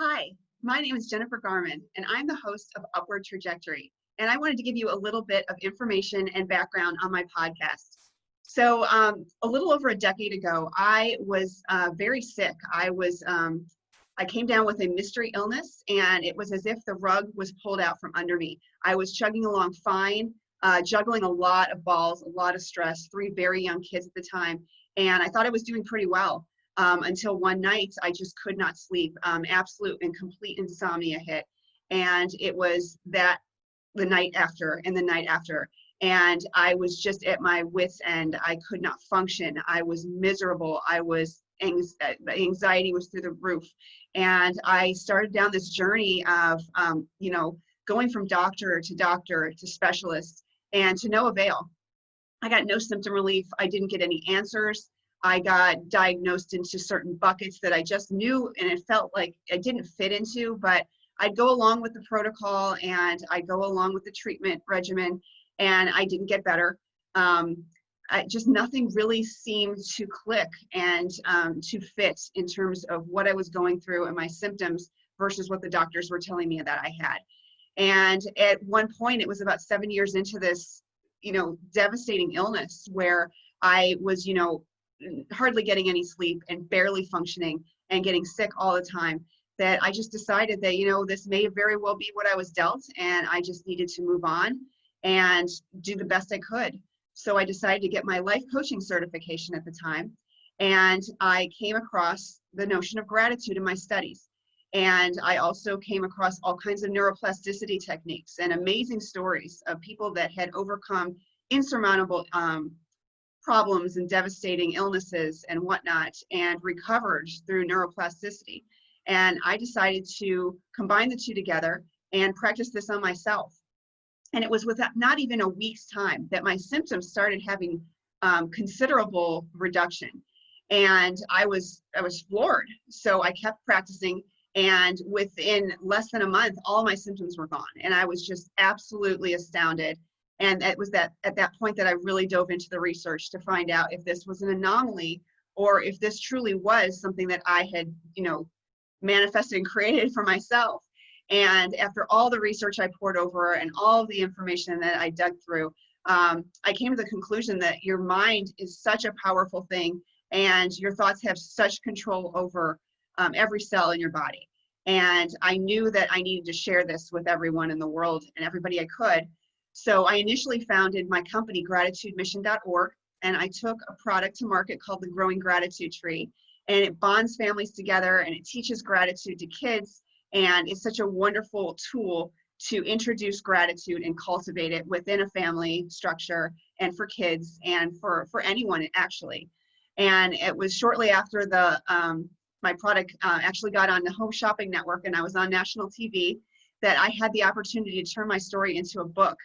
Hi, my name is Jennifer Garman, and I'm the host of Upward Trajectory. And I wanted to give you a little bit of information and background on my podcast. A little over a decade ago, I was very sick. I came down with a mystery illness, and it was as if the rug was pulled out from under me. I was chugging along fine, juggling a lot of balls, a lot of stress, three very young kids at the time, and I thought I was doing pretty well. Until one night I just could not sleep. Absolute and complete insomnia hit. And it was that the night after and the night after. And I was just at my wit's end. I could not function. I was miserable. Anxiety was through the roof. And I started down this journey of, going from doctor to specialist, and to no avail. I got no symptom relief. I didn't get any answers. I got diagnosed into certain buckets that I just knew, and it felt like I didn't fit into, but I'd go along with the protocol and I'd go along with the treatment regimen, and I didn't get better. Just nothing really seemed to click and to fit in terms of what I was going through and my symptoms versus what the doctors were telling me that I had. And at one point, it was about 7 years into this, devastating illness where I was, hardly getting any sleep and barely functioning and getting sick all the time, that I just decided that, this may very well be what I was dealt, and I just needed to move on and do the best I could. So I decided to get my life coaching certification at the time, and I came across the notion of gratitude in my studies. And I also came across all kinds of neuroplasticity techniques and amazing stories of people that had overcome insurmountable problems and devastating illnesses and whatnot, and recovered through neuroplasticity. And I decided to combine the two together and practice this on myself. And it was with not even a week's time that my symptoms started having considerable reduction. And I was floored. So I kept practicing, and within less than a month, all my symptoms were gone. And I was just absolutely astounded. And it was at that point that I really dove into the research to find out if this was an anomaly or if this truly was something that I had, manifested and created for myself. And after all the research I poured over and all the information that I dug through, I came to the conclusion that your mind is such a powerful thing, and your thoughts have such control over every cell in your body. And I knew that I needed to share this with everyone in the world and everybody I could. So I initially founded my company, gratitudemission.org, and I took a product to market called the Growing Gratitude Tree, and it bonds families together and it teaches gratitude to kids, and it's such a wonderful tool to introduce gratitude and cultivate it within a family structure and for kids and for anyone actually. And it was shortly after my product actually got on the Home Shopping Network and I was on national TV that I had the opportunity to turn my story into a book.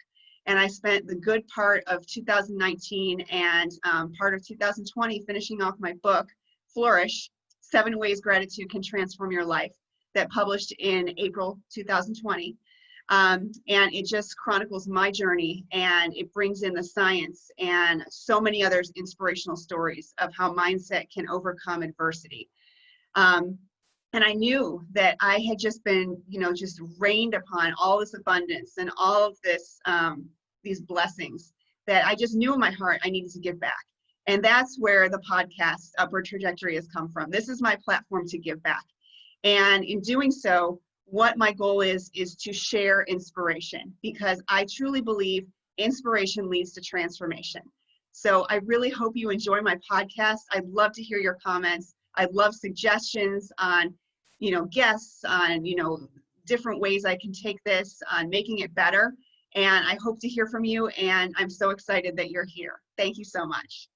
And I spent the good part of 2019 and part of 2020 finishing off my book, Flourish, 7 Ways Gratitude Can Transform Your Life, that published in April 2020. And it just chronicles my journey, and it brings in the science and so many other inspirational stories of how mindset can overcome adversity. And I knew that I had just been, just rained upon all this abundance and all of this, these blessings, that I just knew in my heart I needed to give back. And that's where the podcast Upward Trajectory has come from. This is my platform to give back. And in doing so, what my goal is to share inspiration, because I truly believe inspiration leads to transformation. So I really hope you enjoy my podcast. I'd love to hear your comments. I'd love suggestions on, guests, on, different ways I can take this, on making it better. And I hope to hear from you. And I'm so excited that you're here. Thank you so much.